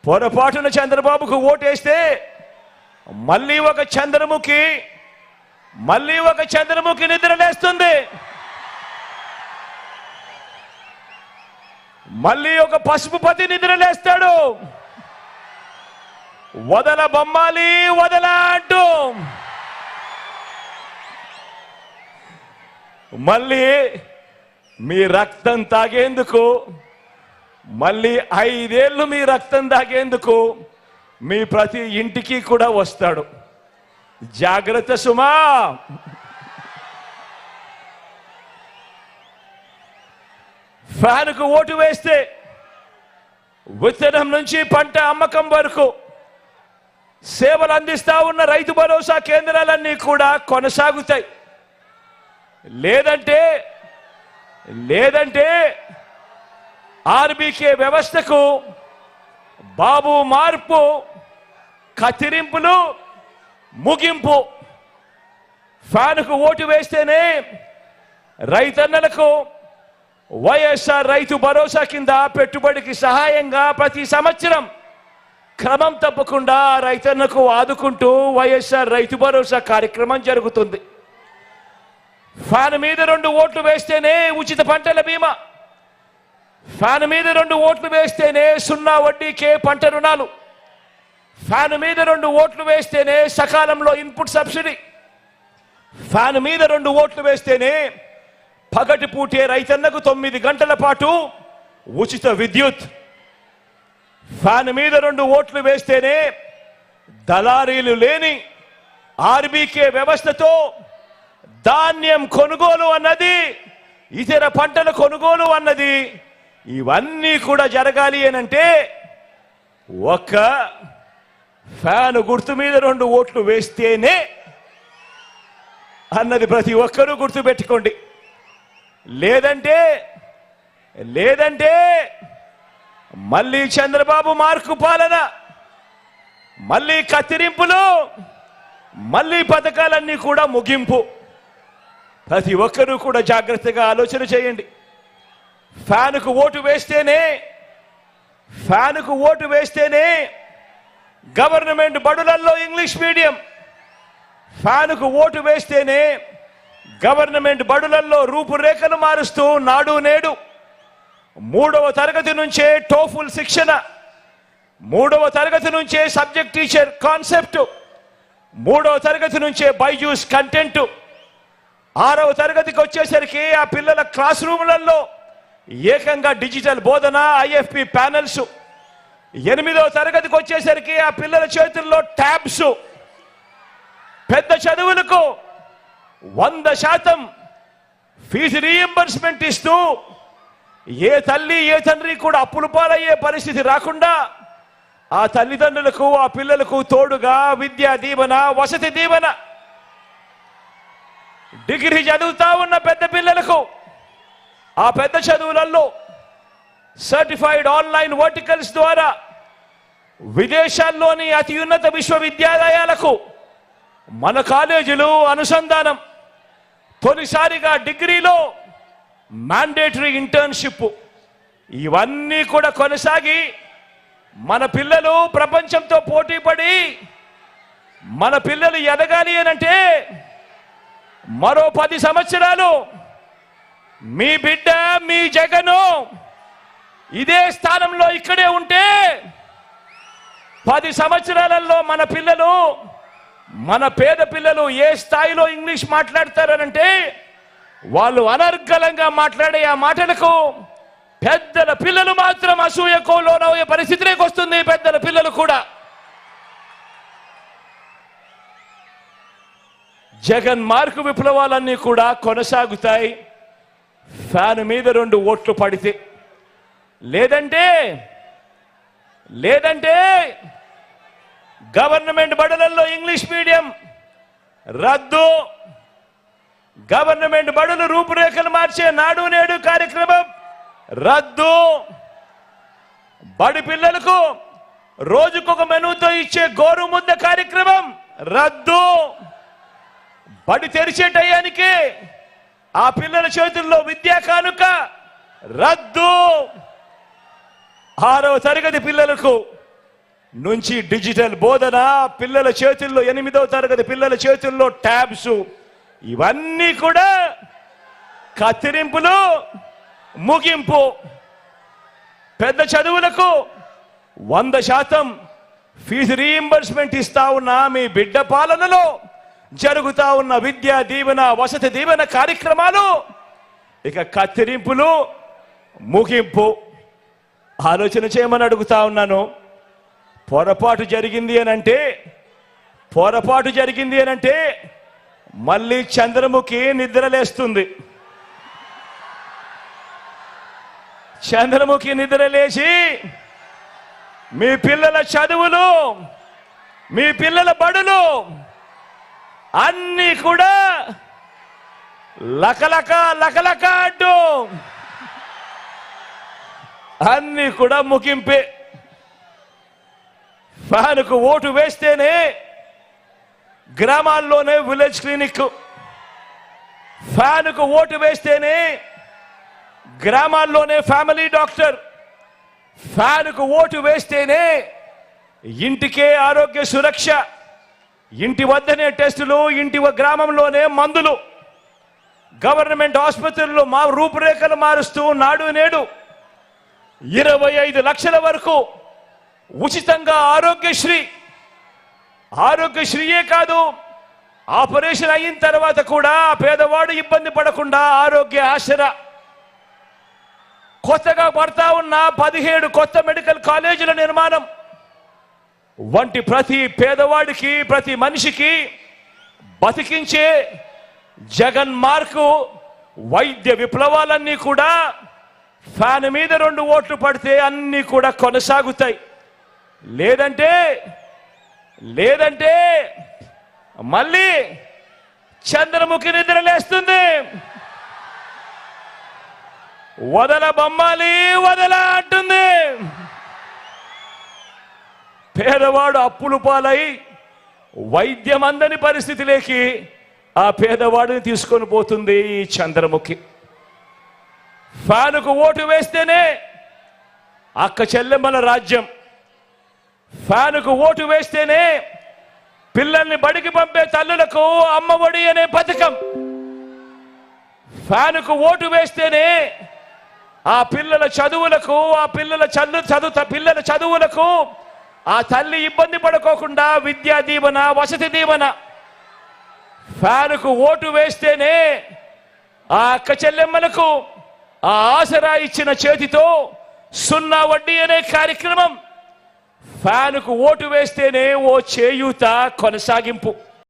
పొరపాటున చంద్రబాబుకు ఓటేస్తే మళ్ళీ ఒక చంద్రముఖి నిద్రలేస్తుంది. మళ్ళీ ఒక పసుపుపతి నిద్రలేస్తాడు. వదల బొమ్మాలి వదల అంటూ మళ్ళీ మీ రక్తం తాగేందుకు, మళ్ళీ 5 ఏళ్ళు మీ రక్తం తాగేందుకు మీ ప్రతి ఇంటికి కూడా వస్తాడు. జాగ్రత్త సుమా. ఫ్యాన్కు ఓటు వేస్తే విత్తనం నుంచి పంట అమ్మకం వరకు సేవలు అందిస్తా ఉన్న రైతు భరోసా కేంద్రాలన్నీ కూడా కొనసాగుతాయి. లేదంటే ఆర్బీకే వ్యవస్థకు బాబు మార్పు, కత్తిరింపులు, ముగింపు. ఫ్యాన్కు ఓటు వేస్తేనే రైతన్నలకు వైఎస్ఆర్ రైతు భరోసా కింద పెట్టుబడికి సహాయంగా ప్రతి సంవత్సరం క్రమం తప్పకుండా రైతన్నకు ఆదుకుంటూ వైఎస్ఆర్ రైతు భరోసా కార్యక్రమం జరుగుతుంది. ఫ్యాన్ మీద 2 ఓట్లు వేస్తేనే ఉచిత పంటల బీమా, ఫ్యాన్ మీద 2 ఓట్లు వేస్తేనే 0 వడ్డీకే పంట రుణాలు, ఫ్యాన్ మీద 2 ఓట్లు వేస్తేనే సకాలంలో ఇన్పుట్ సబ్సిడీ, ఫ్యాన్ మీద 2 ఓట్లు వేస్తేనే పగటిపూటే రైతన్నకు 9 గంటల పాటు ఉచిత విద్యుత్, ఫ్యాన్ మీద 2 ఓట్లు వేస్తేనే దళారీలు లేని ఆర్బీకే వ్యవస్థతో ధాన్యం కొనుగోలు అన్నది, ఇతర పంటల కొనుగోలు అన్నది, ఇవన్నీ కూడా జరగాలి అనంటే ఒక్క ఫ్యాన్ గుర్తు మీద 2 ఓట్లు వేస్తేనే అన్నది ప్రతి ఒక్కరూ గుర్తుపెట్టుకోండి. లేదంటే మళ్ళీ చంద్రబాబు మార్కు పాలన, మళ్ళీ కత్తిరింపులు, మళ్ళీ పథకాలన్నీ కూడా ముగింపు. ప్రతి ఒక్కరూ కూడా జాగ్రత్తగా ఆలోచన చేయండి. ఫ్యాన్కు ఓటు వేస్తేనే గవర్నమెంట్ బడులలో ఇంగ్లీష్ మీడియం, ఫ్యాన్కు ఓటు వేస్తేనే గవర్నమెంట్ బడులలో రూపురేఖలు మారుస్తూ నాడు నేడు, 3వ తరగతి నుంచే టోఫుల్ శిక్షణ, 3వ తరగతి నుంచే సబ్జెక్ట్ టీచర్ కాన్సెప్ట్, 3వ తరగతి నుంచే బైజూస్ కంటెంట్, 6వ తరగతికి వచ్చేసరికి ఆ పిల్లల క్లాస్ రూములలో ఏకంగా డిజిటల్ బోధన, ఐఎఫ్పి ప్యానెల్స్, 8వ తరగతికి వచ్చేసరికి ఆ పిల్లల చేతుల్లో ట్యాబ్స్. పెద్ద చదువులకు 100% ఫీజు రీయింబర్స్మెంట్ ఇస్తూ ఏ తల్లి ఏ తండ్రి కూడా అప్పులు పాలయ్యే పరిస్థితి రాకుండా ఆ తల్లిదండ్రులకు, ఆ పిల్లలకు తోడుగా విద్యా దీవెన, వసతి దీవెన, డిగ్రీ చదువుతా ఉన్న పెద్ద పిల్లలకు ఆ పెద్ద చదువులలో సర్టిఫైడ్ ఆన్లైన్ వర్టికల్స్ ద్వారా విదేశాల్లోని అత్యున్నత విశ్వవిద్యాలయాలకు మన కాలేజీలు అనుసంధానం. తొలిసారిగా డిగ్రీలో మ్యాండేటరీ ఇంటర్న్షిప్. ఇవన్నీ కూడా కొనసాగి మన పిల్లలు ప్రపంచంతో పోటీపడి మన పిల్లలు ఎదగాలి అనంటే మరో 10 సంవత్సరాలు మీ బిడ్డ, మీ జగను ఇదే స్థానంలో ఇక్కడే ఉంటే 10 సంవత్సరాలలో మన పిల్లలు, మన పేద పిల్లలు ఏ స్థాయిలో ఇంగ్లీష్ మాట్లాడతారనంటే వాళ్ళు అనర్గళంగా మాట్లాడే ఆ మాటలకు పెద్దల పిల్లలు మాత్రం అసూయకు లోనయ్యే పరిస్థితిలోకి వస్తుంది. పెద్దల పిల్లలు కూడా. జగన్ మార్కు విప్లవాలన్నీ కూడా కొనసాగుతాయి ఫ్యాన్ మీద 2 ఓట్లు పడితే. లేదంటే గవర్నమెంట్ బడులలో ఇంగ్లీష్ మీడియం రద్దు, గవర్నమెంట్ బడులు రూపురేఖలు మార్చే నాడు నేడు కార్యక్రమం రద్దు, బడి పిల్లలకు రోజుకొక మెనూతో ఇచ్చే గోరుముద్ద కార్యక్రమం రద్దు, బడి తెరిచే టయానికి ఆ పిల్లల చేతుల్లో విద్యా కానుక రద్దు, 6వ తరగతి పిల్లలకు నుంచి డిజిటల్ బోధన, పిల్లల చేతుల్లో 8వ తరగతి పిల్లల చేతుల్లో ట్యాబ్స్, ఇవన్నీ కూడా కత్తిరింపులు, ముగింపు. పెద్ద చదువులకు 100% ఫీజు రీయింబర్స్మెంట్ ఇస్తా ఉన్న మీ బిడ్డ పాలనలో జరుగుతా ఉన్న విద్యా దీవెన, వసతి దీవెన కార్యక్రమాలు ఇక కత్తిరింపులు, ముగింపు. ఆలోచన చేయమని అడుగుతా ఉన్నాను. పొరపాటు జరిగింది అనంటే మళ్ళీ చంద్రముఖి నిద్రలేస్తుంది. చంద్రముఖి నిద్రలేసి మీ పిల్లల చదువులు, మీ పిల్లల బడులు అన్నీ కూడా లకలక అంటూ అన్నీ కూడా ముగింపే. ఫ్యాన్కు ఓటు వేస్తేనే గ్రామాల్లోనే విలేజ్ క్లినిక్, ఫ్యాన్కు ఓటు వేస్తేనే గ్రామాల్లోనే ఫ్యామిలీ డాక్టర్, ఫ్యాన్కు ఓటు వేస్తేనే ఇంటికే ఆరోగ్య సురక్ష, ఇంటి వద్దనే టెస్టులు, ఇంటి గ్రామంలోనే మందులు, గవర్నమెంట్ ఆసుపత్రుల్లో మా రూపురేఖలు మారుస్తూ నాడు నేడు 25 లక్షల వరకు ఉచితంగా ఆరోగ్యశ్రీయే కాదు, ఆపరేషన్ అయిన తర్వాత కూడా పేదవాడు ఇబ్బంది పడకుండా ఆరోగ్య ఆసరా. కొత్తగా పడతా ఉన్న 17 కొత్త మెడికల్ కాలేజీల నిర్మాణం వంటి ప్రతి పేదవాడికి, ప్రతి మనిషికి బతికించే జగన్ మార్కు వైద్య విప్లవాలన్నీ కూడా ఫ్యాన్ మీద 2 ఓట్లు పడితే అన్నీ కూడా కొనసాగుతాయి. లేదంటే మళ్ళీ చంద్రముఖి నిద్రలేస్తుంది. వదల బొమ్మాలి వదల అంటుంది. పేదవాడు అప్పులు పాలై వైద్యం అందని పరిస్థితిలోకి ఆ పేదవాడిని తీసుకొని పోతుంది ఈ చంద్రముఖి. ఫ్యానుకు ఓటు వేస్తేనే అక్క చెల్లెమ్మల రాజ్యం, ఫ్యానుకు ఓటు వేస్తేనే పిల్లల్ని బడికి పంపే తల్లులకు అమ్మఒడి అనే పథకం, ఫ్యానుకు ఓటు వేస్తేనే ఆ పిల్లల చదువులకు, పిల్లల చదువులకు ఆ తల్లి ఇబ్బంది పడుకోకుండా విద్యా దీవెన, వసతి దీవెన. ఫ్యానుకు ఓటు వేస్తేనే ఆ అక్క చెల్లెమ్మలకు ఆ ఆసరా ఇచ్చిన చేతితో 0 వడ్డీ అనే కార్యక్రమం. ఫ్యానుకు ఓటు వేస్తేనే ఓ చేయూత కొనసాగింపు.